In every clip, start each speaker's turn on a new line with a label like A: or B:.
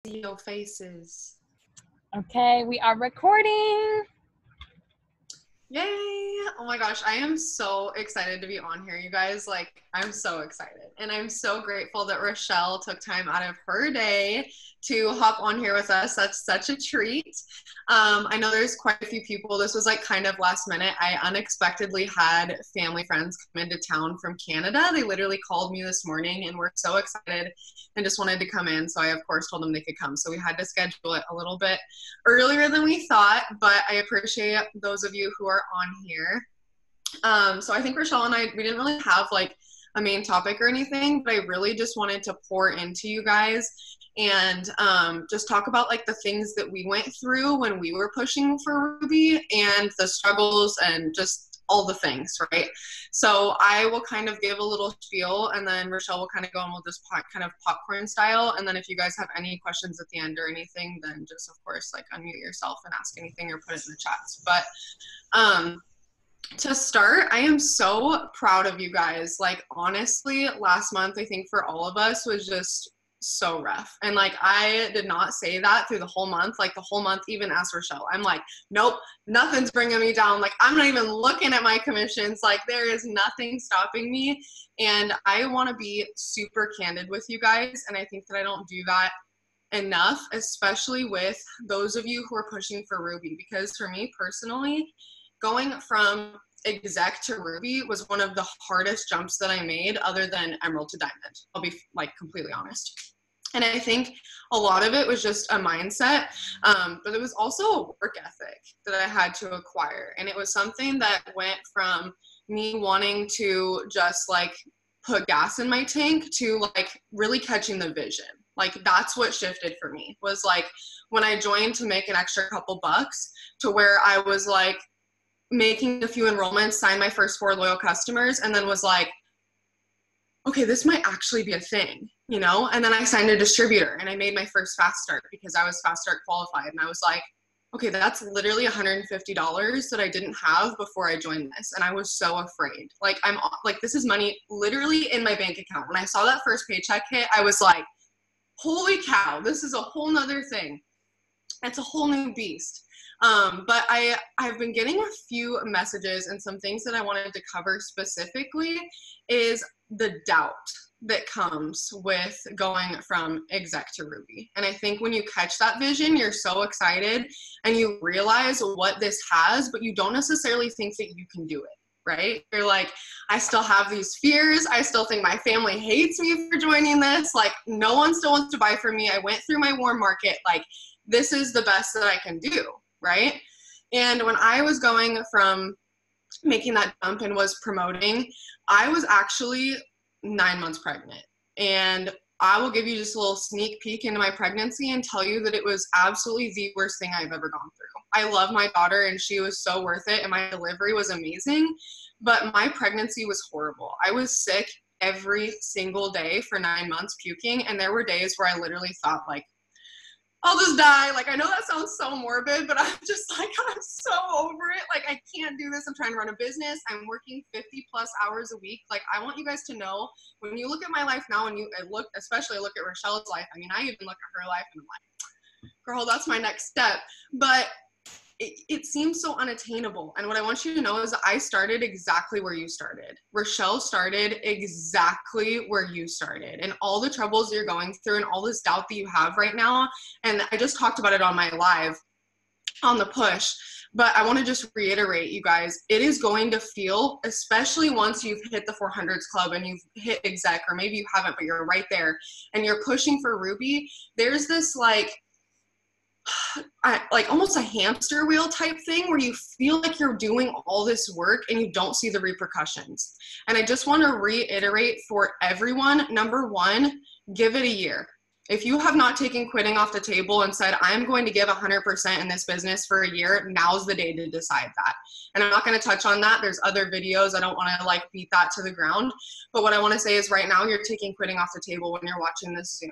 A: See your faces.
B: Okay, we are recording.
A: Yay! Oh my gosh, I am so excited to be on here, you guys. Like, I'm so excited. And I'm so grateful that Rochelle took time out of her day to hop on here with us. That's such a treat. I know there's quite a few people. This was like kind of last minute. I unexpectedly had family friends come into town from Canada. They literally called me this morning and were so excited and just wanted to come in. So I, of course, told them they could come. So we had to schedule it a little bit earlier than we thought, but I appreciate those of you who are on here. So I think Rochelle and I, we didn't really have like a main topic or anything, but I really just wanted to pour into you guys and just talk about like the things that we went through when we were pushing for Ruby and the struggles and just all the things, right? So I will kind of give a little spiel and then Rochelle will kind of go and we'll just kind of popcorn style. And then if you guys have any questions at the end or anything, then just of course like unmute yourself and ask anything or put it in the chats. But to start, I am so proud of you guys. Like, honestly, last month, I think for all of us was just so rough. And like, I did not say that through the whole month. Like the whole month, even as Rochelle, I'm like, nope, nothing's bringing me down. Like, I'm not even looking at my commissions. Like, there is nothing stopping me. And I want to be super candid with you guys. And I think that I don't do that enough, especially with those of you who are pushing for Ruby. Because for me personally, going from exec to Ruby was one of the hardest jumps that I made other than Emerald to Diamond. I'll be like completely honest. And I think a lot of it was just a mindset, but it was also a work ethic that I had to acquire. And it was something that went from me wanting to just like put gas in my tank to like really catching the vision. Like that's what shifted for me, was like when I joined to make an extra couple bucks to where I was like making a few enrollments, signed my first 4 loyal customers, and then was like, okay, this might actually be a thing, you know? And then I signed a distributor and I made my first Fast Start because I was Fast Start qualified. And I was like, okay, that's literally $150 that I didn't have before I joined this. And I was so afraid. Like, I'm like, this is money literally in my bank account. When I saw that first paycheck hit, I was like, holy cow, this is a whole nother thing. It's a whole new beast. But I've been getting a few messages, and some things that I wanted to cover specifically is the doubt that comes with going from exec to Ruby. And I think when you catch that vision, you're so excited and you realize what this has, but you don't necessarily think that you can do it. Right? You're like, I still have these fears. I still think my family hates me for joining this. Like, no one still wants to buy from me. I went through my warm market. Like, this is the best that I can do. Right? And when I was going from making that jump and was promoting, I was actually 9 months pregnant. And I will give you just a little sneak peek into my pregnancy and tell you that it was absolutely the worst thing I've ever gone through. I love my daughter and she was so worth it and my delivery was amazing, but my pregnancy was horrible. I was sick every single day for 9 months, puking, and there were days where I literally thought like, I'll just die. Like, I know that sounds so morbid, but I'm just like, I'm so over it. Like, I can't do this. I'm trying to run a business. I'm working 50 plus hours a week. Like, I want you guys to know, when you look at my life now and you look, especially look at Rochelle's life. I mean, I even look at her life and I'm like, girl, that's my next step. But it seems so unattainable. And what I want you to know is that I started exactly where you started. Rochelle started exactly where you started, and all the troubles you're going through and all this doubt that you have right now. And I just talked about it on my live on the push, but I want to just reiterate, you guys, it is going to feel, especially once you've hit the 400s club and you've hit exec, or maybe you haven't, but you're right there and you're pushing for Ruby. There's this like almost a hamster wheel type thing where you feel like you're doing all this work and you don't see the repercussions. And I just want to reiterate for everyone, number one, give it a year. If you have not taken quitting off the table and said, I'm going to give 100% in this business for a year, now's the day to decide that. And I'm not going to touch on that. There's other videos. I don't want to like beat that to the ground. But what I want to say is right now you're taking quitting off the table when you're watching this Zoom.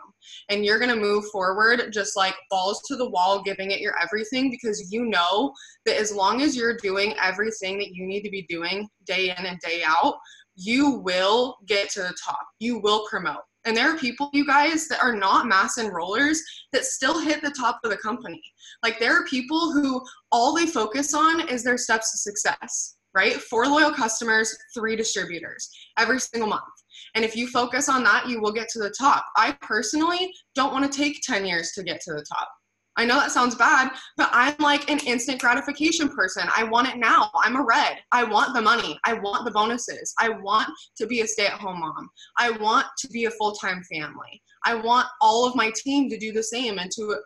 A: And you're going to move forward just like balls to the wall, giving it your everything, because you know that as long as you're doing everything that you need to be doing day in and day out, you will get to the top. You will promote. And there are people, you guys, that are not mass enrollers that still hit the top of the company. Like there are people who all they focus on is their steps to success, right? 4 loyal customers, 3 distributors every single month. And if you focus on that, you will get to the top. I personally don't want to take 10 years to get to the top. I know that sounds bad, but I'm like an instant gratification person. I want it now. I'm a red. I want the money. I want the bonuses. I want to be a stay-at-home mom. I want to be a full-time family. I want all of my team to do the same and to,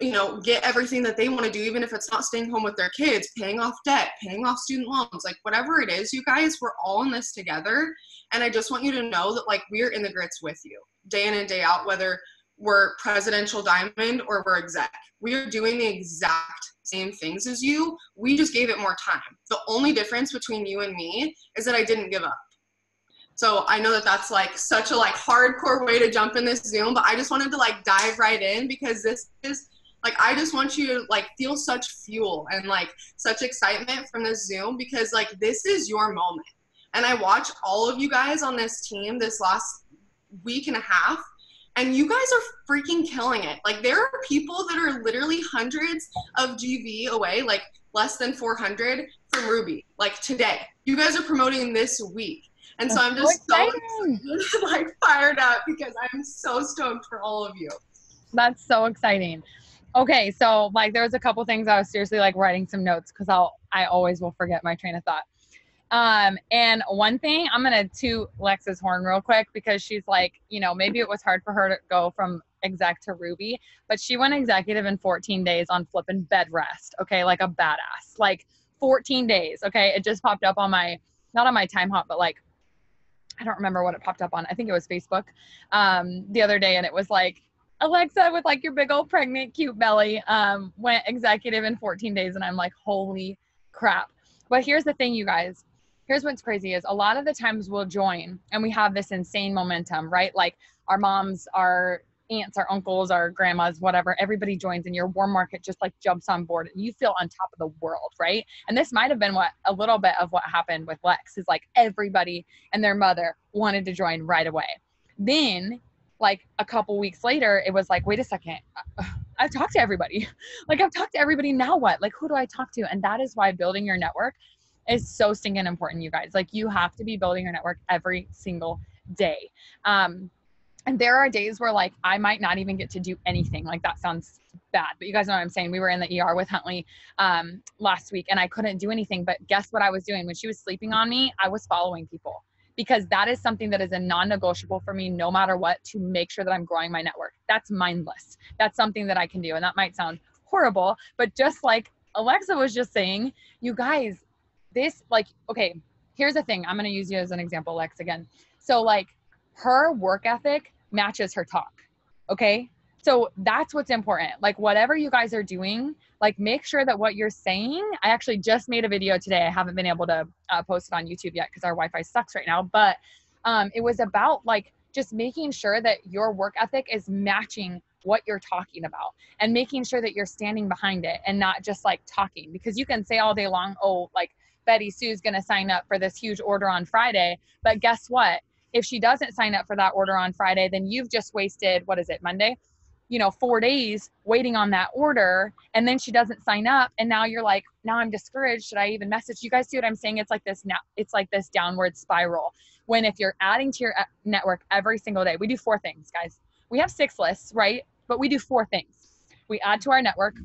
A: you know, get everything that they want to do, even if it's not staying home with their kids, paying off debt, paying off student loans, like whatever it is, you guys, we're all in this together. And I just want you to know that like we're in the grits with you day in and day out, whether we're presidential diamond or we're exec. We are doing the exact same things as you. We just gave it more time. The only difference between you and me is that I didn't give up. So I know that that's like such a like hardcore way to jump in this Zoom, but I just wanted to like dive right in because this is like, I just want you to like feel such fuel and like such excitement from this Zoom because like this is your moment. And I watch all of you guys on this team this last week and a half, and you guys are freaking killing it. Like there are people that are literally hundreds of GV away, like less than 400 from Ruby, like today. You guys are promoting this week. And so I'm just so excited, like fired up because I'm so stoked for all of you.
B: That's so exciting. Okay, so like there was a couple things I was seriously like writing some notes because I always will forget my train of thought. And one thing, I'm going to toot Lex's horn real quick because she's like, you know, maybe it was hard for her to go from exec to Ruby, but she went executive in 14 days on flipping bed rest. Okay. Like a badass, like 14 days. Okay. It just popped up on my, not on my time hop, but like, I don't remember what it popped up on. I think it was Facebook, the other day. And it was like, Alexa with like your big old pregnant cute belly, went executive in 14 days. And I'm like, holy crap. But here's the thing, you guys. Here's what's crazy is a lot of the times we'll join and we have this insane momentum, right? Like our moms, our aunts, our uncles, our grandmas, whatever, everybody joins and your warm market just like jumps on board and you feel on top of the world, right? And this might've been a little bit of what happened with Lex is like everybody and their mother wanted to join right away. Then like a couple weeks later, it was like, wait a second, I've talked to everybody. Like I've talked to everybody, now what? Like who do I talk to? And that is why building your network is so stinking important, you guys. Like you have to be building your network every single day. And there are days where like I might not even get to do anything. Like that sounds bad, but you guys know what I'm saying. We were in the ER with Huntley last week and I couldn't do anything, but guess what I was doing? When she was sleeping on me, I was following people because that is something that is a non-negotiable for me no matter what, to make sure that I'm growing my network. That's mindless. That's something that I can do. And that might sound horrible, but just like Alexa was just saying, you guys, this like, okay, here's the thing. I'm going to use you as an example, Lex, again. So like her work ethic matches her talk. Okay. So that's what's important. Like whatever you guys are doing, like make sure that what you're saying, I actually just made a video today. I haven't been able to post it on YouTube yet because our Wi-Fi sucks right now, but it was about like just making sure that your work ethic is matching what you're talking about and making sure that you're standing behind it and not just like talking, because you can say all day long, oh, like Betty Sue's going to sign up for this huge order on Friday. But guess what? If she doesn't sign up for that order on Friday, then you've just wasted, what is it, Monday? 4 days waiting on that order. And then she doesn't sign up. And now you're like, now I'm discouraged. Should I even message? You guys see what I'm saying? It's like this now. It's like this downward spiral. When if you're adding to your network every single day, we do 4 things, guys. We have 6 lists, right? But we do 4 things. We add to our network.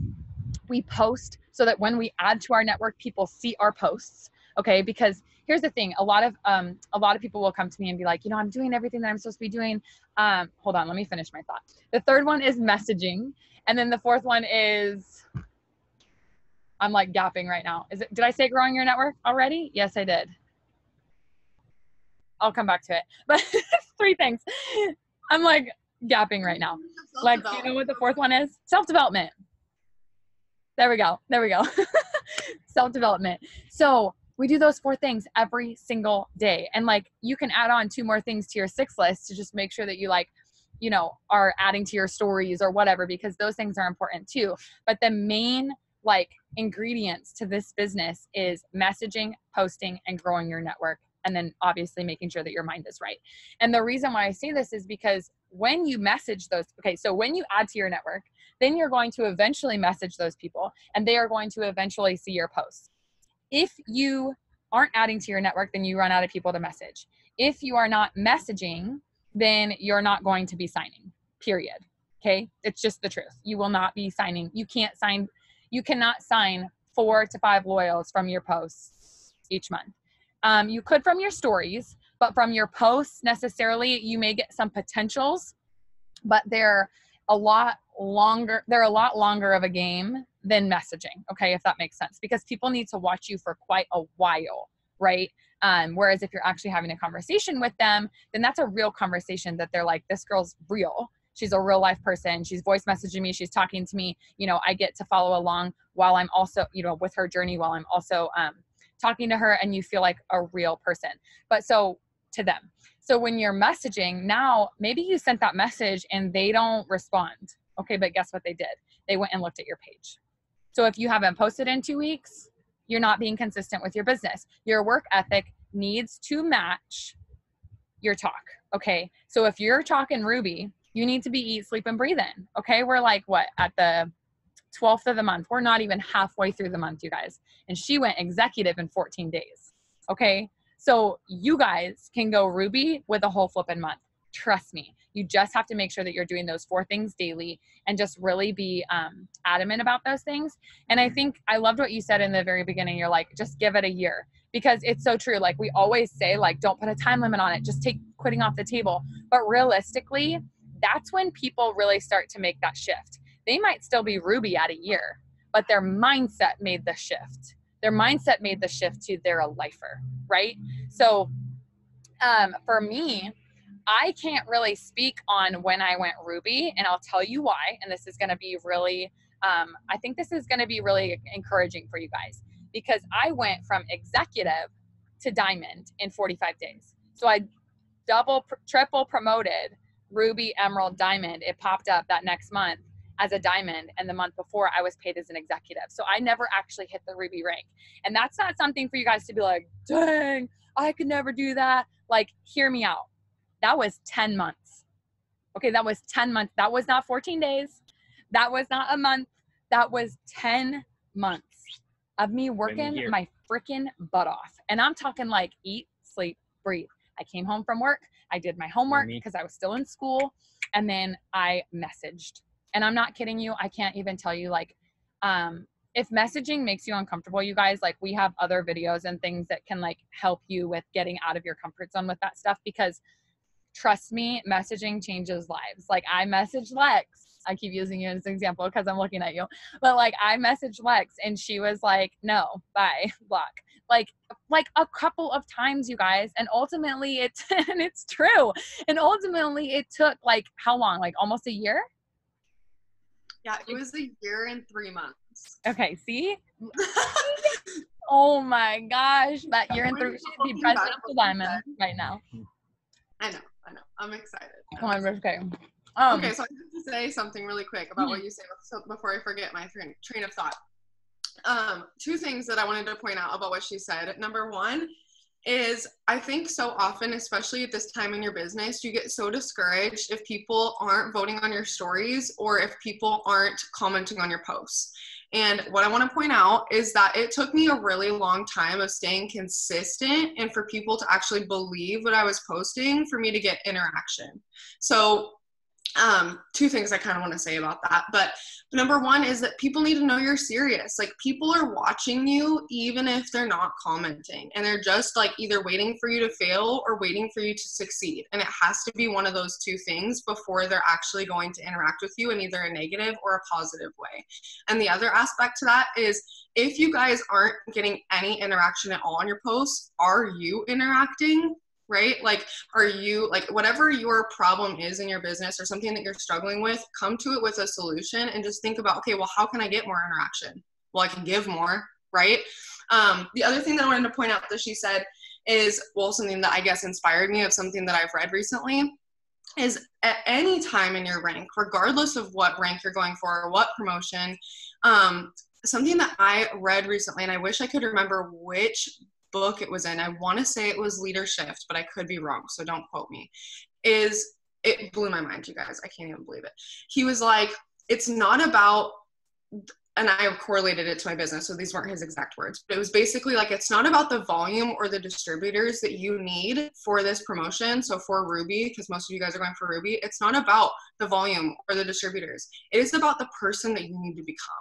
B: We post so that when we add to our network, people see our posts. Okay. Because here's the thing. A lot of people will come to me and be like, I'm doing everything that I'm supposed to be doing. Hold on. Let me finish my thought. The third one is messaging. And then the fourth one is, I'm like gapping right now. Did I say growing your network already? Yes, I did. I'll come back to it. But 3 things. I'm like gapping right now. Like, do you know what the fourth one is? Self-development. There we go. Self-development. So we do those 4 things every single day. And like, you can add on 2 more things to your 6 list to just make sure that you are adding to your stories or whatever, because those things are important too. But the main like ingredients to this business is messaging, posting, and growing your network And then obviously making sure that your mind is right. And the reason why I say this is because when you message those, okay, so when you add to your network, then you're going to eventually message those people and they are going to eventually see your posts. If you aren't adding to your network, then you run out of people to message. If you are not messaging, then you're not going to be signing, period. Okay. It's just the truth. You will not be signing. You cannot sign 4 to 5 loyals from your posts each month. You could from your stories, but from your posts necessarily, you may get some potentials, but they're a lot longer of a game than messaging. Okay. If that makes sense, because people need to watch you for quite a while. Right. Whereas if you're actually having a conversation with them, then that's a real conversation that they're like, this girl's real. She's a real life person. She's voice messaging me. She's talking to me. You know, I get to follow along while I'm also, you know, with her journey while I'm also talking to her, and you feel like a real person. But so to them. So when you're messaging now, maybe you sent that message and they don't respond. Okay. But guess what they did? They went and looked at your page. So if you haven't posted in 2 weeks, you're not being consistent with your business. Your work ethic needs to match your talk. Okay. So if you're talking Ruby, you need to be eat, sleep, and breathe in. Okay. We're like, what, at the 12th of the month? We're not even halfway through the month, you guys. And she went executive in 14 days. Okay. So you guys can go Ruby with a whole flipping month. Trust me. You just have to make sure that you're doing those 4 things daily and just really be adamant about those things. And I think I loved what you said in the very beginning. You're like, just give it a year, because it's so true. Like we always say, like, don't put a time limit on it. Just take quitting off the table. But realistically, that's when people really start to make that shift. They might still be Ruby at a year, but their mindset made the shift. Their mindset made the shift to they're a lifer, right? So for me, I can't really speak on when I went Ruby, and I'll tell you why. And this is going to be really, I think this is going to be really encouraging for you guys, because I went from executive to diamond in 45 days. So I triple promoted Ruby, Emerald, Diamond. It popped up that next month as a diamond, and the month before I was paid as an executive. So I never actually hit the Ruby rank. And that's not something for you guys to be like, dang, I could never do that. Like, hear me out. That was 10 months. Okay, that was 10 months. That was not 14 days. That was not a month. That was 10 months of me working my freaking butt off. And I'm talking like eat, sleep, breathe. I came home from work. I did my homework because I was still in school. And then I messaged. And I'm not kidding you. I can't even tell you, like, if messaging makes you uncomfortable, you guys, like, we have other videos and things that can like help you with getting out of your comfort zone with that stuff, because trust me, messaging changes lives. Like, I messaged Lex. I keep using you as an example because I'm looking at you. But like, I messaged Lex and she was like, no, bye, block. Like a couple of times, you guys. And ultimately and it's true. And ultimately it took like how long? Like almost a year?
A: Yeah, it was a year and 3 months.
B: Okay, see? Oh my gosh. That year and 3 months. She'd be president of the Diamond right now.
A: I know. I'm excited.
B: Come on, okay.
A: Okay, so I have to say something really quick about what you said before I forget my train of thought. 2 things that I wanted to point out about what she said. Number 1 is, I think so often, especially at this time in your business, you get so discouraged if people aren't voting on your stories or if people aren't commenting on your posts. And what I want to point out is that it took me a really long time of staying consistent and for people to actually believe what I was posting for me to get interaction. So 2 things I kind of want to say about that. But number 1 is that people need to know you're serious. Like, people are watching you even if they're not commenting, and they're just like either waiting for you to fail or waiting for you to succeed. And it has to be one of those 2 things before they're actually going to interact with you in either a negative or a positive way. And the other aspect to that is, if you guys aren't getting any interaction at all on your posts, are you interacting? Right? Like, are you, like, whatever your problem is in your business or something that you're struggling with, come to it with a solution and just think about, okay, well, how can I get more interaction? Well, I can give more, right? The other thing that I wanted to point out that she said is, well, something that I guess inspired me of something that I've read recently, is at any time in your rank, regardless of what rank you're going for or what promotion, something that I read recently, and I wish I could remember which book it was in. I want to say it was Leadership, but I could be wrong, so don't quote me. It blew my mind, you guys. I can't even believe it. He was like, it's not about, and I correlated it to my business, so these weren't his exact words, but it was basically like, it's not about the volume or the distributors that you need for this promotion. So for Ruby, because most of you guys are going for Ruby, it's not about the volume or the distributors. It is about the person that you need to become.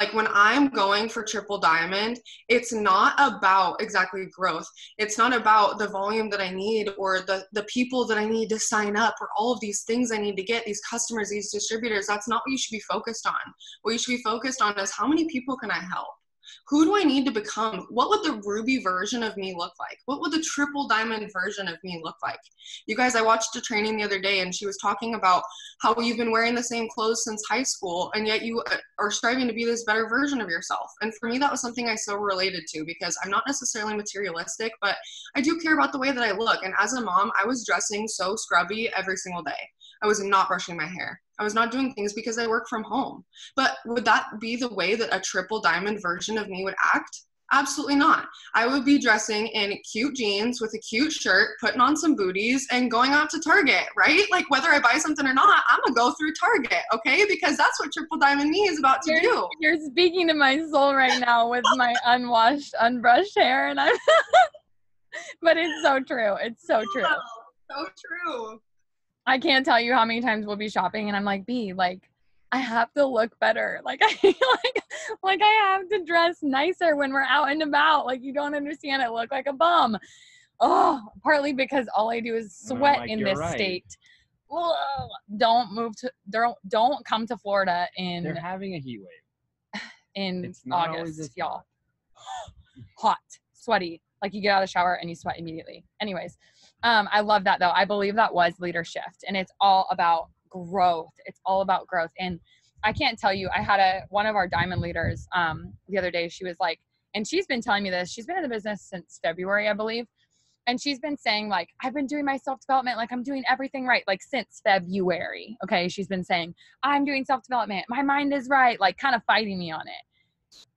A: Like when I'm going for Triple Diamond, it's not about exactly growth. It's not about the volume that I need or the people that I need to sign up or all of these things I need to get, these customers, these distributors. That's not what you should be focused on. What you should be focused on is how many people can I help? Who do I need to become? What would the Ruby version of me look like? What would the Triple Diamond version of me look like? You guys, I watched a training the other day and she was talking about how you've been wearing the same clothes since high school and yet you are striving to be this better version of yourself. And for me, that was something I so related to because I'm not necessarily materialistic, but I do care about the way that I look. And as a mom, I was dressing so scrubby every single day. I was not brushing my hair. I was not doing things because I work from home. But would that be the way that a Triple Diamond version of me would act? Absolutely not. I would be dressing in cute jeans with a cute shirt, putting on some booties, and going out to Target, right? Like whether I buy something or not, I'm gonna go through Target, okay? Because that's what Triple Diamond me is about to do.
B: You're speaking to my soul right now with my unwashed, unbrushed hair, and I'm. But it's so true. It's so true.
A: So true.
B: I can't tell you how many times we'll be shopping and I'm like, B, like, I have to look better. Like, like I have to dress nicer when we're out and about. Like, you don't understand. I look like a bum. Oh, partly because all I do is sweat in this state. Ugh. Don't come to Florida in.
C: They're having a heat wave.
B: In August, y'all. Hot, sweaty. Like you get out of the shower and you sweat immediately. Anyways, I love that though. I believe that was Leadership, and it's all about growth. It's all about growth. And I can't tell you, I had one of our diamond leaders the other day. She was like, and she's been telling me this. She's been in the business since February, I believe. And she's been saying like, I've been doing my self-development. Like I'm doing everything right. Like since February. Okay. She's been saying, I'm doing self-development. My mind is right. Like kind of fighting me on it.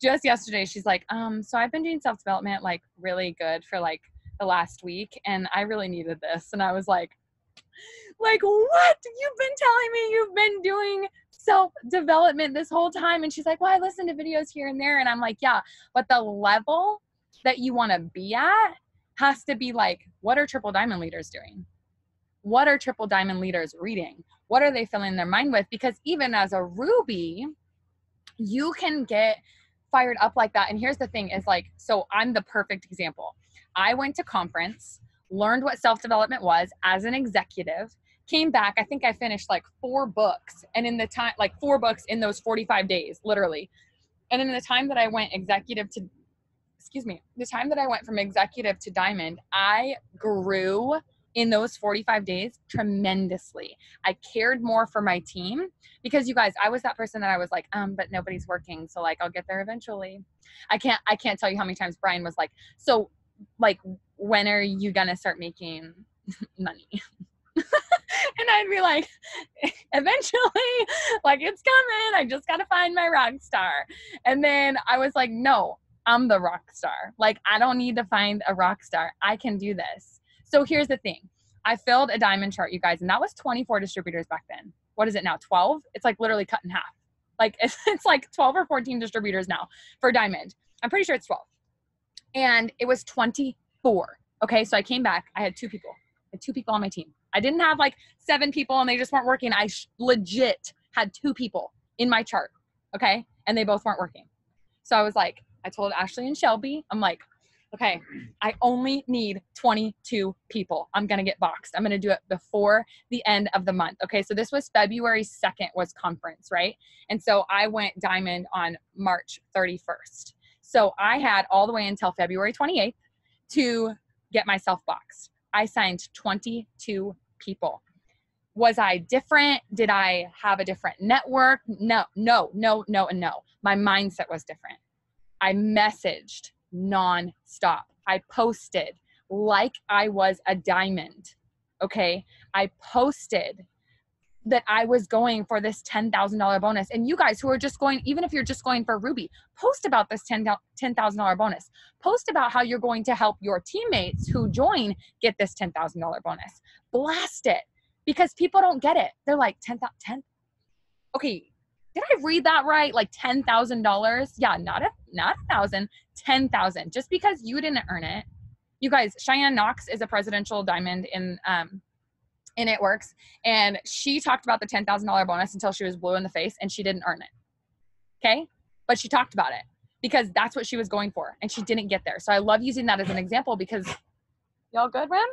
B: Just yesterday, she's like, so I've been doing self-development like really good for like the last week. And I really needed this. And I was like, what? You've been telling me you've been doing self-development this whole time. And she's like, well, I listen to videos here and there. And I'm like, yeah, but the level that you want to be at has to be like, what are Triple Diamond leaders doing? What are Triple Diamond leaders reading? What are they filling their mind with? Because even as a Ruby, you can get fired up like that. And here's the thing is like, so I'm the perfect example. I went to conference, learned what self-development was as an executive, came back. I think I finished like 4 books and in the time, like 4 books in those 45 days, literally. And in the time that I went the time that I went from executive to diamond, I grew in those 45 days tremendously. I cared more for my team because you guys, I was that person that I was like, but nobody's working. So like, I'll get there eventually. I can't tell you how many times Brian was like, so like, when are you going to start making money? And I'd be like, eventually, like it's coming. I just got to find my rock star. And then I was like, no, I'm the rock star. Like, I don't need to find a rock star. I can do this. So here's the thing. I filled a diamond chart, you guys, and that was 24 distributors back then. What is it now? 12? It's like literally cut in half. Like it's like 12 or 14 distributors now for diamond. I'm pretty sure it's 12. And it was 24. Okay. So I came back. I had 2 people. I had 2 people on my team. I didn't have like 7 people and they just weren't working. I legit had 2 people in my chart. Okay. And they both weren't working. So I was like, I told Ashley and Shelby, I'm like, okay, I only need 22 people. I'm going to get boxed. I'm going to do it before the end of the month. Okay. So this was February 2nd was conference, right? And so I went diamond on March 31st. So I had all the way until February 28th to get myself boxed. I signed 22 people. Was I different? Did I have a different network? No. My mindset was different. I messaged nonstop. I posted like I was a diamond. Okay. I posted that I was going for this $10,000 bonus. And you guys who are just going, even if you're just going for Ruby, post about this $10,000 bonus. Post about how you're going to help your teammates who join get this $10,000 bonus. Blast it, because people don't get it. They're like, 10, okay, did I read that right? Like $10,000? Yeah, not a thousand, 10,000. Just because you didn't earn it. You guys, Cheyenne Knox is a presidential diamond in It Works, and she talked about the $10,000 bonus until she was blue in the face, and she didn't earn it. Okay, but she talked about it because that's what she was going for, and she didn't get there. So I love using that as an example because y'all good, Ren?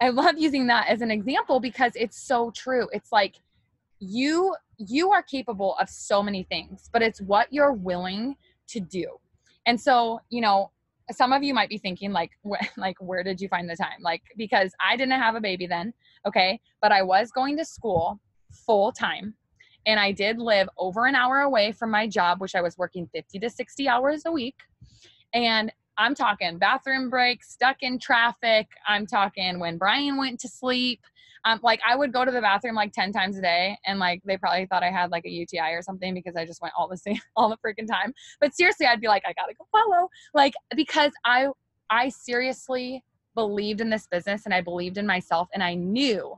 B: I love using that as an example because it's so true. It's like you are capable of so many things, but it's what you're willing to do. And so, you know, some of you might be thinking like, where did you find the time? Like, because I didn't have a baby then, okay, but I was going to school full time, and I did live over an hour away from my job, which I was working 50 to 60 hours a week. And I'm talking bathroom breaks, stuck in traffic. I'm talking when Brian went to sleep. Like I would go to the bathroom like 10 times a day, and like they probably thought I had like a UTI or something because I just went all the freaking time. But seriously, I'd be like, I gotta go follow, like, because I seriously believed in this business, and I believed in myself, and I knew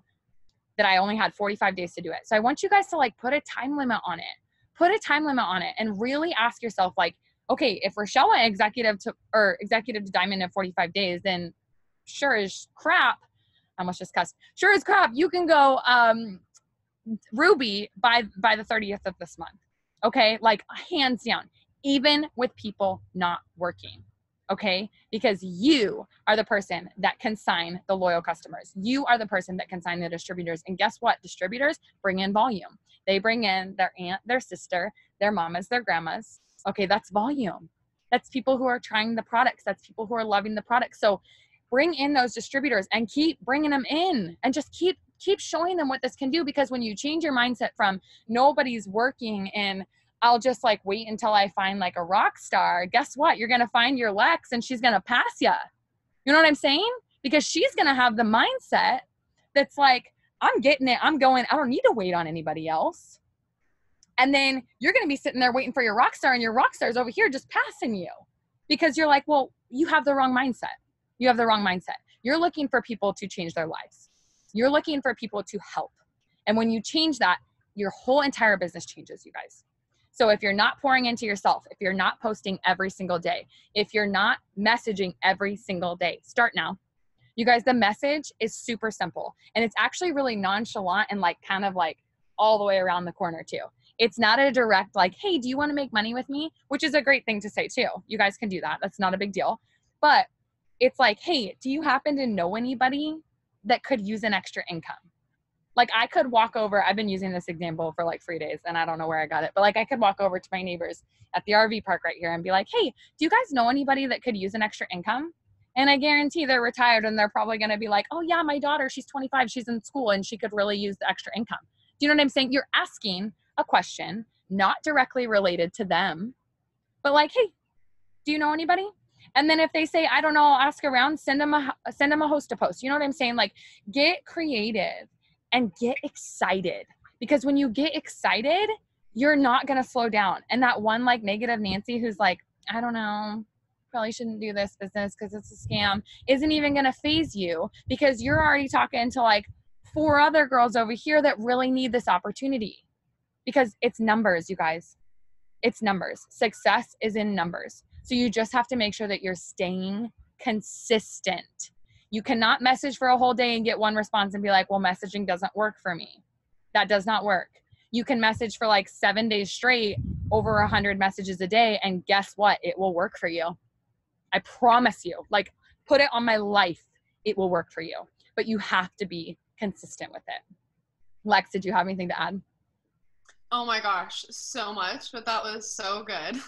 B: that I only had 45 days to do it. So I want you guys to like put a time limit on it, and really ask yourself like, okay, if Rochelle went executive to diamond in 45 days, then sure as crap, I almost just cussed. Sure as crap, you can go Ruby by the 30th of this month. Okay, like hands down, even with people not working. Okay, because you are the person that can sign the loyal customers. You are the person that can sign the distributors. And guess what? Distributors bring in volume. They bring in their aunt, their sister, their mamas, their grandmas. Okay, that's volume. That's people who are trying the products. That's people who are loving the products. So bring in those distributors and keep bringing them in, and just keep showing them what this can do. Because when you change your mindset from nobody's working and I'll just like wait until I find like a rock star, guess what? You're going to find your Lex, and she's going to pass you. You know what I'm saying? Because she's going to have the mindset that's like, I'm getting it. I'm going, I don't need to wait on anybody else. And then you're going to be sitting there waiting for your rock star, and your rock star's over here just passing you because you're like, well, you have the wrong mindset. You have the wrong mindset. You're looking for people to change their lives. You're looking for people to help. And when you change that, your whole entire business changes, you guys. So if you're not pouring into yourself, if you're not posting every single day, if you're not messaging every single day, start now. You guys, the message is super simple. And it's actually really nonchalant and like kind of like all the way around the corner too. It's not a direct like, hey, do you want to make money with me? Which is a great thing to say too. You guys can do that. That's not a big deal. But it's like, hey, do you happen to know anybody that could use an extra income? Like I could walk over, I've been using this example for like 3 days and I don't know where I got it, but like I could walk over to my neighbors at the RV park right here and be like, hey, do you guys know anybody that could use an extra income? And I guarantee they're retired and they're probably going to be like, oh yeah, my daughter, she's 25, she's in school and she could really use the extra income. Do you know what I'm saying? You're asking a question, not directly related to them, but like, hey, do you know anybody? And then if they say, I don't know, I'll ask around, send them a host a post. You know what I'm saying? Like get creative and get excited, because when you get excited, you're not going to slow down. And that one like negative Nancy who's like, I don't know, probably shouldn't do this business because it's a scam, isn't even going to phase you, because you're already talking to like 4 other girls over here that really need this opportunity. Because it's numbers, you guys. It's numbers. Success is in numbers. So you just have to make sure that you're staying consistent. You cannot message for a whole day and get one response and be like, well, messaging doesn't work for me. That does not work. You can message for like 7 days straight, over 100 messages a day, and guess what? It will work for you. I promise you. Like, put it on my life. It will work for you. But you have to be consistent with it. Lex, did you have anything to add?
A: Oh my gosh, so much, but that was so good.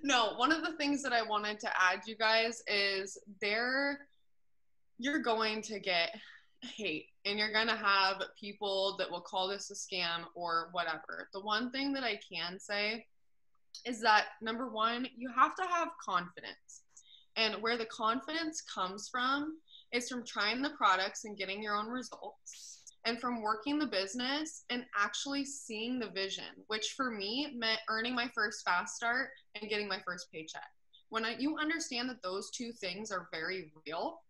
A: No, one of the things that I wanted to add, you guys, is you're going to get hate, and you're going to have people that will call this a scam or whatever. The one thing that I can say is that, number one, you have to have confidence. And where the confidence comes from is from trying the products and getting your own results. and from working the business and actually seeing the vision, which for me meant earning my first fast start and getting my first paycheck. When you understand that those two things are very real,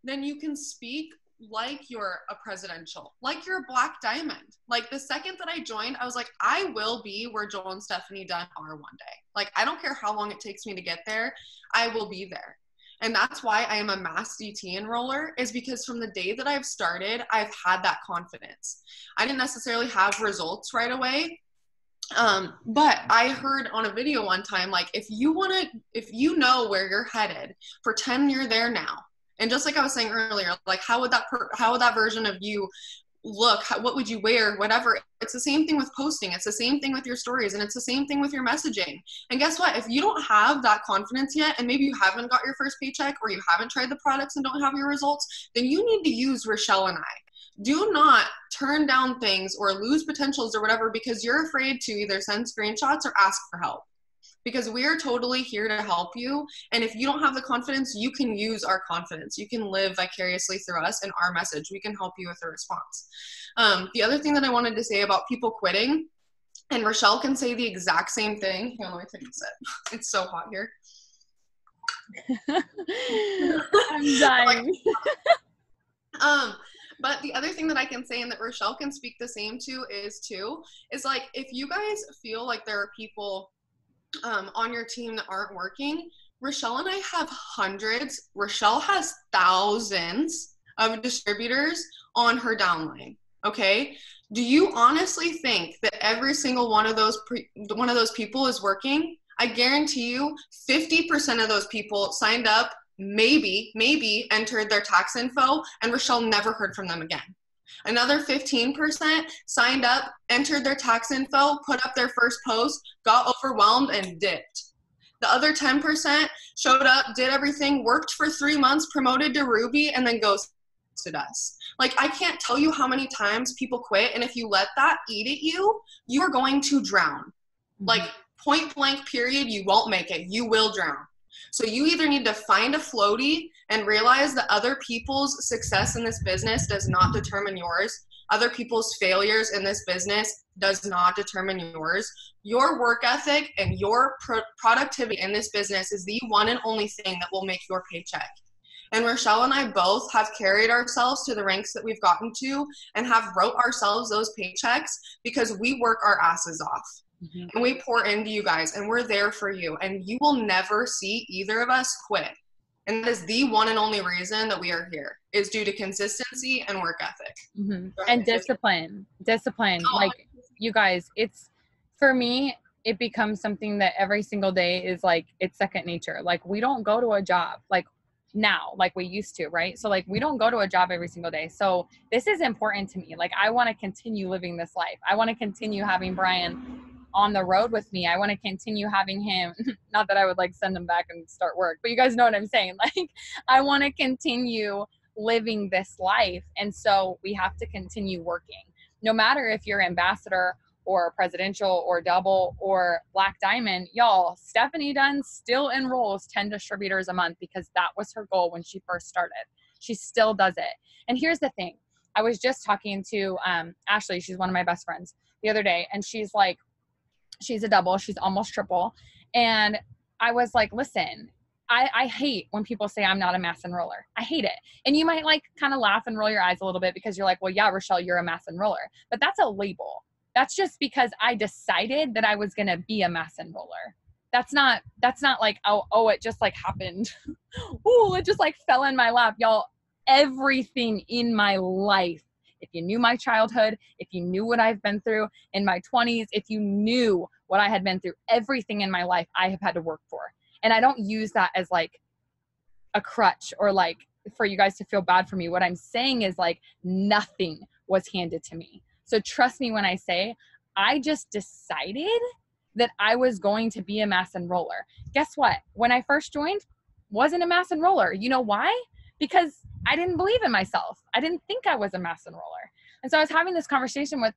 A: then you can speak like you're a presidential, like you're a Black Diamond. Like the second that I joined, I was like, I will be where Joel and Stephanie Dunn are one day. Like, I don't care how long it takes me to get there, I will be there. And that's why I am a Mass DT enroller, is because from the day that I've started, I've had that confidence. I didn't necessarily have results right away. But I heard on a video one time, like, if you know where you're headed, pretend you're there now. And just like I was saying earlier, like, how would that version of you look? What would you wear? Whatever. It's the same thing with posting. It's the same thing with your stories, and it's the same thing with your messaging. And guess what? If you don't have that confidence yet, and maybe you haven't got your first paycheck, or you haven't tried the products and don't have your results, then you need to use Rochelle and I. Do not turn down things or lose potentials or whatever because you're afraid to either send screenshots or ask for help. Because we are totally here to help you. And if you don't have the confidence, you can use our confidence. You can live vicariously through us and our message. We can help you with a response. The other thing that I wanted to say about people quitting, and Rochelle can say the exact same thing. Here, let me take a sip. It's so hot here.
B: I'm dying.
A: But the other thing that I can say, and that Rochelle can speak the same to, is like, if you guys feel like there are people on your team that aren't working, Rochelle and I have hundreds. Rochelle has thousands of distributors on her downline. Okay. Do you honestly think that every single one of those people is working? I guarantee you 50% of those people signed up, maybe entered their tax info, and Rochelle never heard from them again. Another 15% signed up, entered their tax info, put up their first post, got overwhelmed, and dipped. The other 10% showed up, did everything, worked for 3 months, promoted to Ruby, and then ghosted us. Like, I can't tell you how many times people quit, and if you let that eat at you, you are going to drown. Mm-hmm. Like, point blank period, you won't make it. You will drown. So you either need to find a floaty and realize that other people's success in this business does not determine yours. Other people's failures in this business does not determine yours. Your work ethic and your productivity in this business is the one and only thing that will make your paycheck. And Rochelle and I both have carried ourselves to the ranks that we've gotten to and have wrote ourselves those paychecks because we work our asses off. Mm-hmm. And we pour into you guys, and we're there for you, and you will never see either of us quit. And that is the one and only reason that we are here, is due to consistency and work ethic.
B: Mm-hmm. And discipline. Oh, like, you guys, it's, for me, it becomes something that every single day is like, it's second nature. Like, we don't go to a job like now, like we used to, right? So like, we don't go to a job every single day. So this is important to me. Like, I want to continue living this life. I want to continue having Brian on the road with me. I want to continue having him, not that I would like send him back and start work, but you guys know what I'm saying. Like, I want to continue living this life. And so we have to continue working, no matter if you're ambassador or presidential or double or Black Diamond. Y'all, Stephanie Dunn still enrolls 10 distributors a month because that was her goal when she first started. She still does it. And here's the thing. I was just talking to Ashley, she's one of my best friends, the other day, and she's like, she's a double, she's almost triple. And I was like, listen, I hate when people say I'm not a mass enroller. I hate it. And you might like kind of laugh and roll your eyes a little bit because you're like, well, yeah, Rochelle, you're a mass enroller. But that's a label. That's just because I decided that I was going to be a mass enroller. That's not like, oh, it just like happened. Ooh, it just like fell in my lap. Y'all, everything in my life, if you knew my childhood, if you knew what I've been through in my 20s, if you knew what I had been through, everything in my life I have had to work for. And I don't use that as like a crutch or like for you guys to feel bad for me. What I'm saying is like nothing was handed to me. So trust me when I say I just decided that I was going to be a mass enroller. Guess what? When I first joined, wasn't a mass enroller. You know why? Because I didn't believe in myself. I didn't think I was a mass enroller. And so I was having this conversation with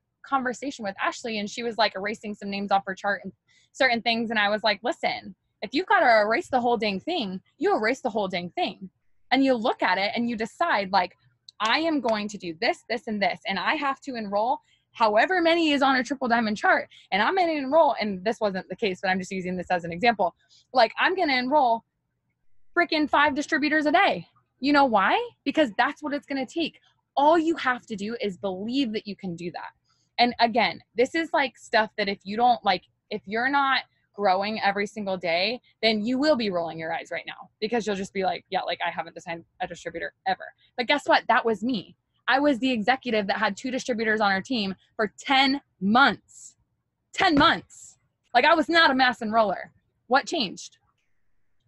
B: Ashley, and she was like erasing some names off her chart and certain things. And I was like, listen, if you've got to erase the whole dang thing, you erase the whole dang thing. And you look at it and you decide like, I am going to do this, this, and this, and I have to enroll however many is on a triple diamond chart, and I'm going to enroll, and this wasn't the case, but I'm just using this as an example. Like, I'm going to enroll freaking 5 distributors a day. You know why? Because that's what it's going to take. All you have to do is believe that you can do that. And again, this is like stuff that if you're not growing every single day, then you will be rolling your eyes right now, because you'll just be like, yeah, like I haven't assigned a distributor ever. But guess what? That was me. I was the executive that had 2 distributors on our team for 10 months. 10 months. Like, I was not a mass enroller. What changed?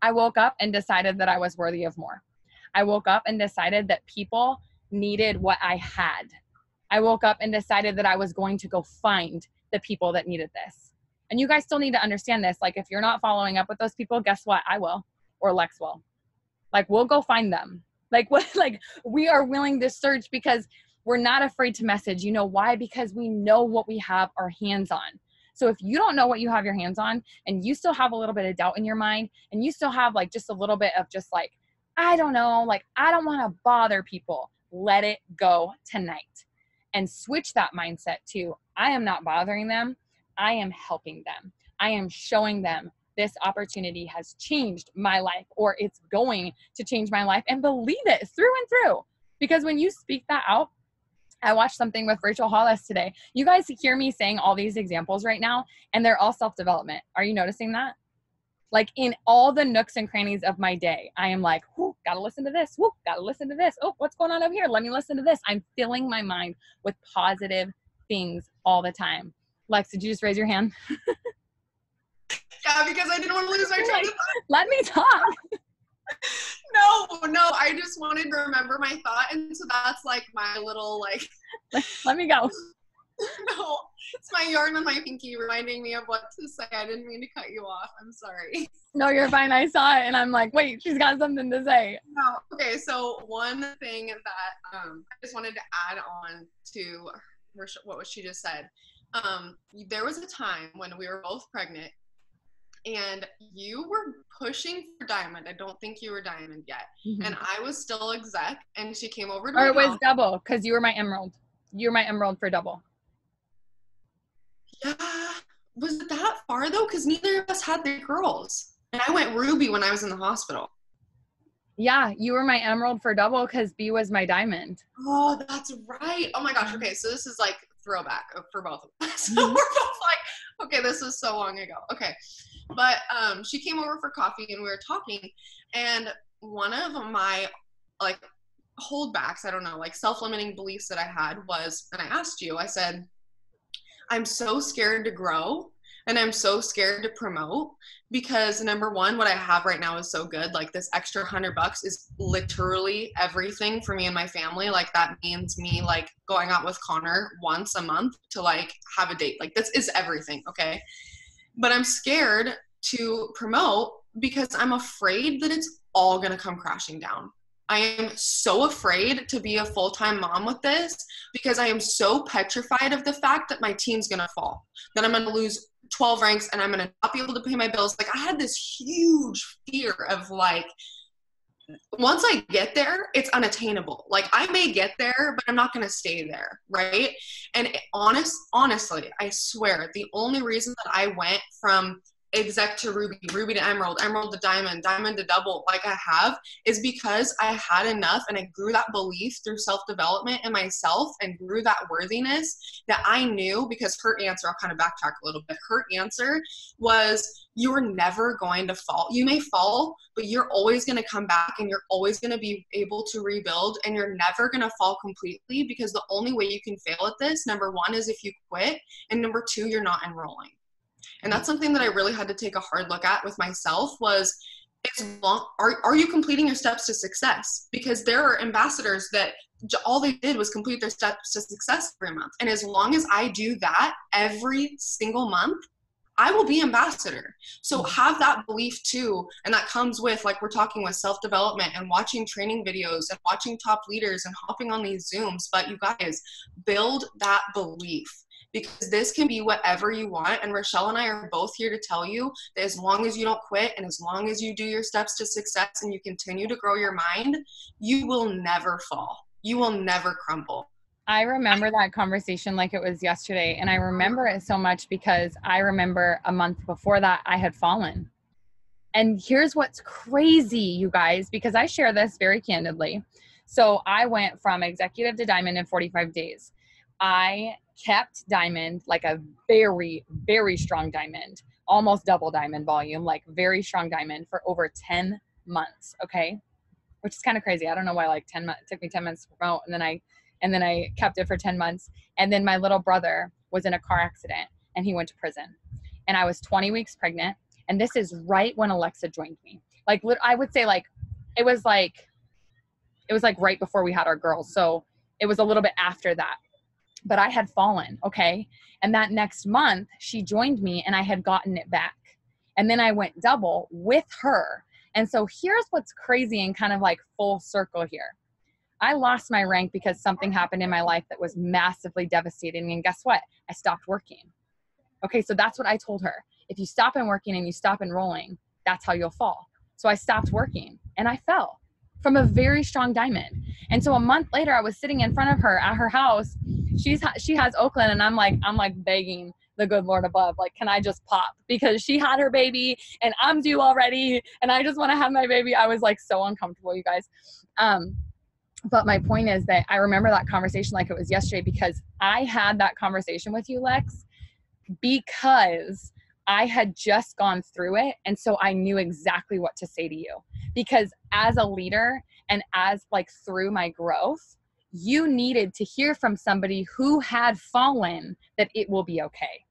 B: I woke up and decided that I was worthy of more. I woke up and decided that people needed what I had. I woke up and decided that I was going to go find the people that needed this. And you guys still need to understand this. Like, if you're not following up with those people, guess what? I will, or Lex will. Like, we'll go find them. Like, what? Like, we are willing to search because we're not afraid to message. You know why? Because we know what we have our hands on. So if you don't know what you have your hands on, and you still have a little bit of doubt in your mind, and you still have like just a little bit of just like, I don't know, like, I don't want to bother people, let it go tonight. And switch that mindset to, I am not bothering them. I am helping them. I am showing them this opportunity has changed my life, or it's going to change my life, and believe it through and through. Because when you speak that out, I watched something with Rachel Hollis today. You guys hear me saying all these examples right now, and they're all self-development. Are you noticing that? Like, in all the nooks and crannies of my day, I am like, whoo, gotta listen to this. Whoo, gotta listen to this. Oh, what's going on over here? Let me listen to this. I'm filling my mind with positive things all the time. Lex, did you just raise your hand?
A: Yeah, because I didn't want to lose my train of thought.
B: Let me talk.
A: No, I just wanted to remember my thought, and so that's like my little like.
B: Let me go.
A: No, it's my yarn on my pinky reminding me of what to say. I didn't mean to cut you off. I'm sorry.
B: No, you're fine. I saw it, and I'm like, wait, she's got something to say.
A: No, okay. So one thing that I just wanted to add on to what she just said. There was a time when we were both pregnant, and you were pushing for diamond. I don't think you were diamond yet. Mm-hmm. And I was still exec, and she came over to me.
B: Or it was double, because you were my emerald. You were my emerald for double.
A: Yeah. Was it that far, though? Because neither of us had the girls. And I went ruby when I was in the hospital. Yeah,
B: you were my emerald for double because B was my diamond.
A: Oh, that's right. Oh, my gosh. Okay, so this is like throwback for both of us. So we're both like, okay, this was so long ago. Okay. But she came over for coffee, and we were talking, and one of my like holdbacks, I don't know, like self-limiting beliefs that I had was, and I asked you, I said, I'm so scared to grow, and I'm so scared to promote, because number one, what I have right now is so good. Like, this extra $100 is literally everything for me and my family. Like, that means me like going out with Connor once a month to like have a date. Like, this is everything. Okay. But I'm scared to promote because I'm afraid that it's all going to come crashing down. I am so afraid to be a full-time mom with this, because I am so petrified of the fact that my team's going to fall, that I'm going to lose 12 ranks and I'm going to not be able to pay my bills. Like, I had this huge fear of like, once I get there, it's unattainable. Like, I may get there, but I'm not going to stay there. Right. And honestly, I swear the only reason that I went from exec to ruby, ruby to emerald, emerald to diamond, diamond to double, like I have, is because I had enough, and I grew that belief through self-development in myself, and grew that worthiness, that I knew, because her answer, I'll kind of backtrack a little bit. Her answer was, you are never going to fall. You may fall, but you're always going to come back, and you're always going to be able to rebuild, and you're never going to fall completely, because the only way you can fail at this, number one, is if you quit, and number two, you're not enrolling. And that's something that I really had to take a hard look at with myself was, are you completing your steps to success? Because there are ambassadors that all they did was complete their steps to success every month. And as long as I do that every single month, I will be ambassador. So have that belief too. And that comes with, like we're talking with self-development and watching training videos and watching top leaders and hopping on these Zooms. But you guys, build that belief. Because this can be whatever you want. And Rochelle and I are both here to tell you that as long as you don't quit, and as long as you do your steps to success, and you continue to grow your mind, you will never fall. you will never crumble.
B: I remember that conversation like it was yesterday. And I remember it so much because I remember a month before that I had fallen. And here's what's crazy, you guys, because I share this very candidly. So I went from executive to diamond in 45 days. I kept diamond, like a very, very strong diamond, almost double diamond volume, like very strong diamond for over 10 months. Okay. Which is kind of crazy. I don't know why like 10 months, it took me 10 months to promote. And then I kept it for 10 months. And then my little brother was in a car accident and he went to prison. And I was 20 weeks pregnant. And this is right when Alexa joined me. Like, I would say like, it was like right before we had our girls. So it was a little bit after that, but I had fallen. Okay. And that next month she joined me and I had gotten it back. And then I went double with her. And so here's what's crazy and kind of like full circle here. I lost my rank because something happened in my life that was massively devastating. And guess what? I stopped working. Okay. So that's what I told her. If you stop working and you stop enrolling, that's how you'll fall. So I stopped working and I fell from a very strong diamond. And so a month later, I was sitting in front of her at her house. She has Oakland, and I'm like begging the good Lord above, like, can I just pop? Because she had her baby and I'm due already and I just want to have my baby. I was like so uncomfortable, you guys. But my point is that I remember that conversation like it was yesterday because I had that conversation with you, Lex, because I had just gone through it. And so I knew exactly what to say to you, because as a leader and as like through my growth, you needed to hear from somebody who had fallen that it will be okay.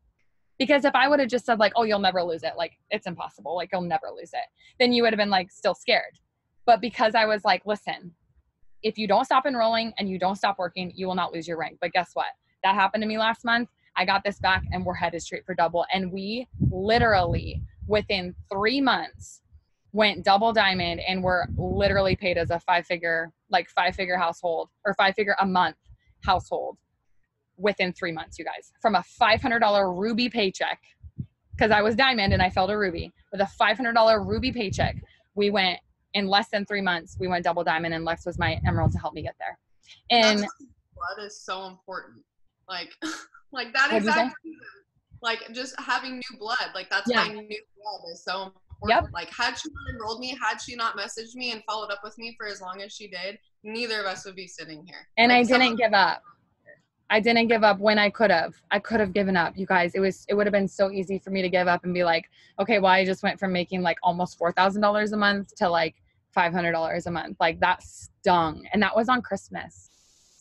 B: Because if I would have just said like, oh, you'll never lose it, like it's impossible, like you'll never lose it, then you would have been like still scared. But because I was like, listen, if you don't stop enrolling and you don't stop working, you will not lose your rank. But guess what? That happened to me last month. I got this back and we're headed straight for double. And we literally within 3 months went double diamond and we're literally paid as a five-figure household, or 5-figure a month household within 3 months, you guys. From a $500 Ruby paycheck, because I was diamond and I fell to Ruby, with a $500 Ruby paycheck, we went in less than 3 months, we went double diamond, and Lex was my emerald to help me get there. And
A: blood is so important. Like that exactly. Like just having new blood. Like that's why new blood is so important. Yep. Like had she not enrolled me, had she not messaged me and followed up with me for as long as she did, neither of us would be sitting here.
B: And like, I didn't give up. I didn't give up when I could have. I could have given up, you guys. It would have been so easy for me to give up and be like, okay, well, I just went from making like almost $4,000 a month to like $500 a month. Like that stung. And that was on Christmas.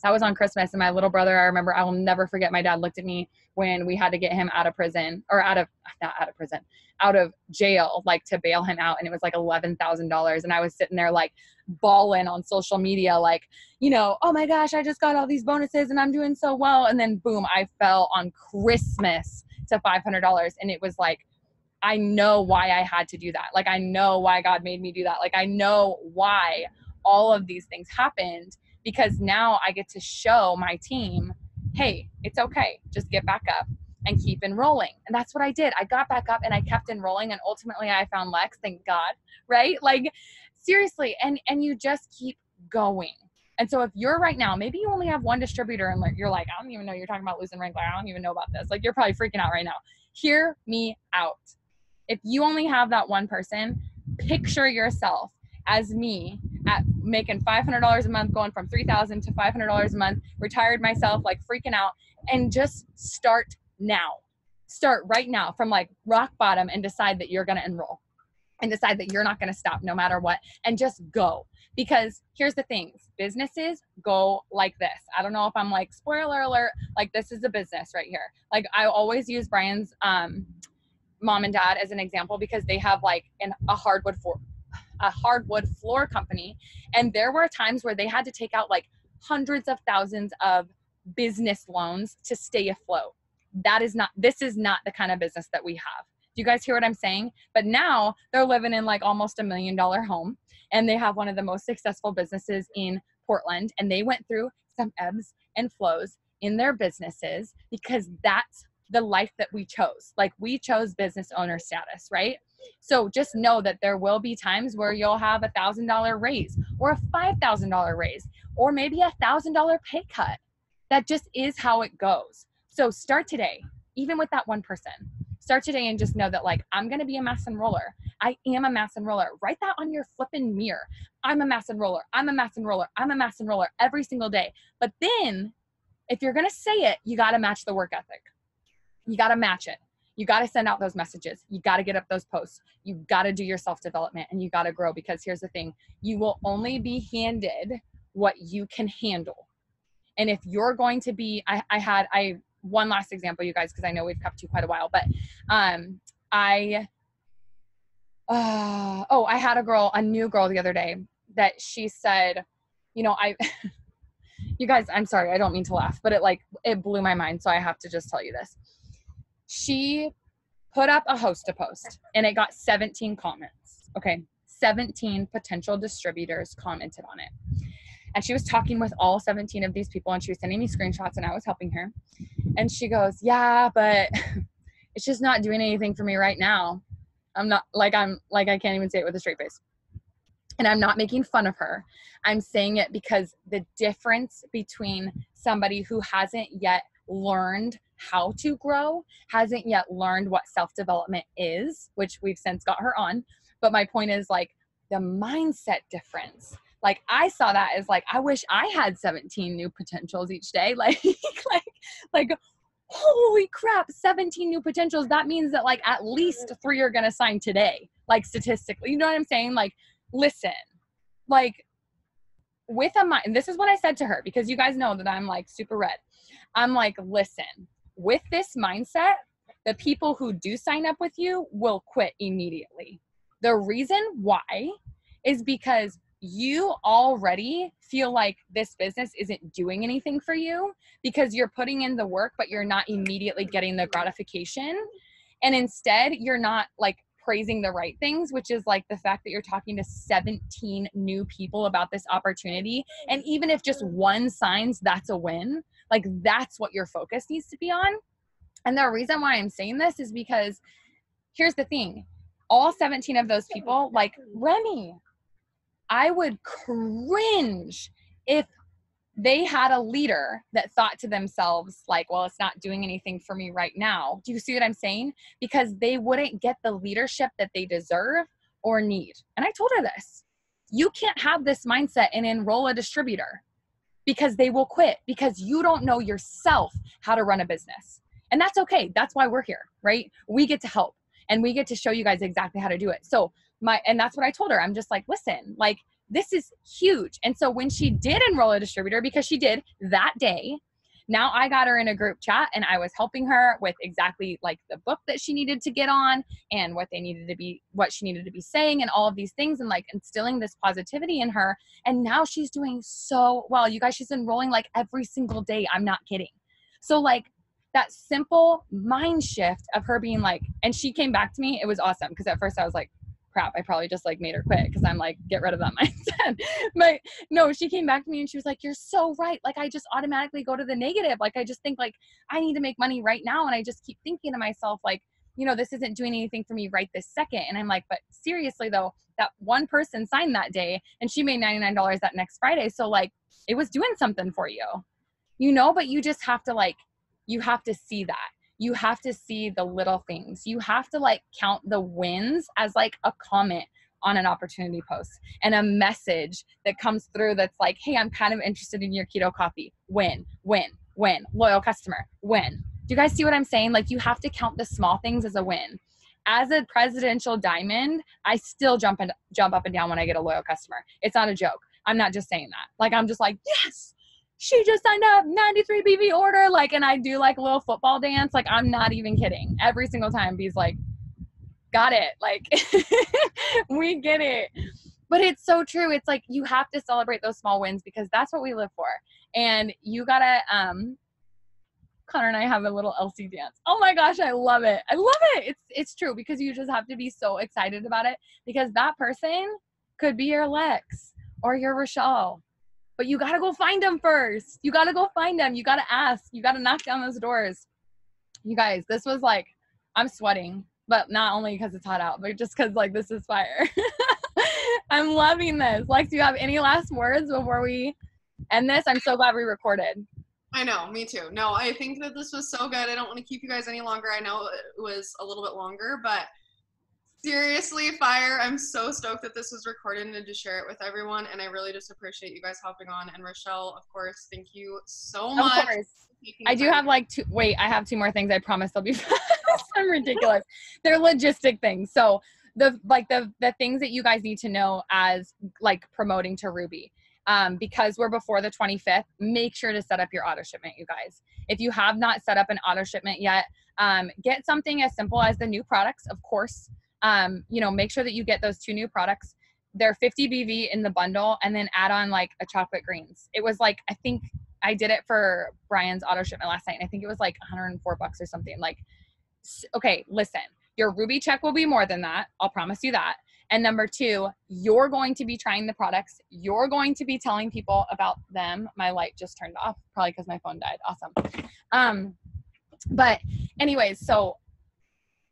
B: And my little brother, I remember, I will never forget, my dad looked at me when we had to get him out of jail, like to bail him out. And it was like $11,000. And I was sitting there like bawling on social media, like, you know, oh my gosh, I just got all these bonuses and I'm doing so well. And then boom, I fell on Christmas to $500. And it was like, I know why I had to do that. Like, I know why God made me do that. Like, I know why all of these things happened, because now I get to show my team, hey, it's okay. Just get back up and keep enrolling. And that's what I did. I got back up and I kept enrolling, and ultimately I found Lex, thank God, right? Like seriously. And you just keep going. And so if you're right now, maybe you only have one distributor and like, you're like, I don't even know you're talking about losing rank. Like, I don't even know about this. Like, you're probably freaking out right now. Hear me out. If you only have that one person, picture yourself as me at making $500 a month, going from $3,000 to $500 a month, retired myself, like freaking out, and just start now. Start right now from like rock bottom and decide that you're going to enroll and decide that you're not going to stop no matter what, and just go. Because here's the things, businesses go like this. I don't know if I'm like, spoiler alert, like this is a business right here. Like I always use Brian's mom and dad as an example, because they have like a hardwood floor company. And there were times where they had to take out like hundreds of thousands of business loans to stay afloat. This is not the kind of business that we have. Do you guys hear what I'm saying? But now they're living in like almost $1 million home, and they have one of the most successful businesses in Portland. And they went through some ebbs and flows in their businesses because that's the life that we chose. Like we chose business owner status, right? So just know that there will be times where you'll have $1,000 raise or a $5,000 raise or maybe $1,000 pay cut. That just is how it goes. So start today, even with that one person. Start today and just know that like, I'm going to be a mass enroller. I am a mass enroller. Write that on your flipping mirror. I'm a mass enroller. I'm a mass enroller. I'm a mass enroller every single day. But then if you're going to say it, you got to match the work ethic. You got to match it. You got to send out those messages. You got to get up those posts. You got to do your self-development and you got to grow, because here's the thing. You will only be handed what you can handle. And if you're going to be, I one last example, you guys, because I know we've kept you quite a while, but I had a new girl the other day that she said, you know, you guys, I'm sorry, I don't mean to laugh, but it blew my mind. So I have to just tell you this. She put up a host post and it got 17 comments. Okay. 17 potential distributors commented on it. And she was talking with all 17 of these people and she was sending me screenshots and I was helping her. And she goes, yeah, but it's just not doing anything for me right now. I can't even say it with a straight face. And I'm not making fun of her. I'm saying it because the difference between somebody who hasn't yet learned how to grow, hasn't yet learned what self-development is, which we've since got her on. But my point is like the mindset difference. Like I saw that as like, I wish I had 17 new potentials each day. Like holy crap, 17 new potentials. That means that like at least 3 are going to sign today. Like statistically, you know what I'm saying? Like, listen, like with a mind, and this is what I said to her, because you guys know that I'm like super red. I'm like, listen, with this mindset, the people who do sign up with you will quit immediately. The reason why is because you already feel like this business isn't doing anything for you because you're putting in the work, but you're not immediately getting the gratification. And instead, you're not like praising the right things, which is like the fact that you're talking to 17 new people about this opportunity. And even if just one signs, that's a win. Like that's what your focus needs to be on. And the reason why I'm saying this is because here's the thing. All 17 of those people, like Remy, I would cringe if they had a leader that thought to themselves like, well, it's not doing anything for me right now. Do you see what I'm saying? Because they wouldn't get the leadership that they deserve or need. And I told her this. You can't have this mindset and enroll a distributor because they will quit because you don't know yourself how to run a business. And that's okay. That's why we're here, right? We get to help and we get to show you guys exactly how to do it. So and that's what I told her. I'm just like, listen, like this is huge. And so when she did enroll a distributor, because she did that day, now I got her in a group chat and I was helping her with exactly like the book that she needed to get on and what she needed to be saying and all of these things and like instilling this positivity in her. And now she's doing so well. You guys, she's enrolling like every single day. I'm not kidding. So like that simple mind shift of her being like, and she came back to me, it was awesome. Because at first I was like, crap, I probably just like made her quit because I'm like, get rid of that mindset. But no, she came back to me and she was like, you're so right. Like I just automatically go to the negative. Like I just think like I need to make money right now. And I just keep thinking to myself like, you know, this isn't doing anything for me right this second. And I'm like, but seriously though, that one person signed that day and she made $99 that next Friday. So like it was doing something for you, you know, but you just have to like, you have to see that. You have to see the little things. You have to like count the wins as like a comment on an opportunity post and a message that comes through that's like, hey, I'm kind of interested in your keto coffee. Win, win, win. Loyal customer, win. Do you guys see what I'm saying? Like you have to count the small things as a win. As a presidential diamond, I still jump up and down when I get a loyal customer. It's not a joke. I'm not just saying that. Like I'm just like, yes. She just signed up 93 BV order. Like, and I do like a little football dance. Like, I'm not even kidding. Every single time B's like, got it. Like, we get it. But it's so true. It's like, you have to celebrate those small wins because that's what we live for. And you gotta, Connor and I have a little Elsie dance. Oh my gosh. I love it. I love it. It's true because you just have to be so excited about it because that person could be your Lex or your Rochelle. But you got to go find them first. You got to go find them. You got to ask. You got to knock down those doors. You guys, this was like, I'm sweating, but not only because it's hot out, but just because like this is fire. I'm loving this. Lex, do you have any last words before we end this? I'm so glad we recorded.
A: I know, me too. No, I think that this was so good. I don't want to keep you guys any longer. I know it was a little bit longer, but seriously, fire. I'm so stoked that this was recorded and to share it with everyone. And I really just appreciate you guys hopping on. And Rochelle, of course, thank you so much.
B: Of course. I do have like I have two more things. I promise they'll be fast. I'm ridiculous. They're logistic things. So the things that you guys need to know as like promoting to Ruby. Because we're before the 25th, make sure to set up your auto shipment, you guys. If you have not set up an auto shipment yet, get something as simple as the new products, of course. Make sure that you get those 2 new products. They're 50 BV in the bundle, and then add on like a chocolate greens. It was like, I think I did it for Brian's auto shipment last night, and I think it was like $104 or something. Like, okay, listen, your Ruby check will be more than that. I'll promise you that. And number 2, you're going to be trying the products. You're going to be telling people about them. My light just turned off, probably because my phone died. Awesome. But anyways, so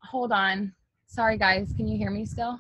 B: hold on. Sorry, guys. Can you hear me still?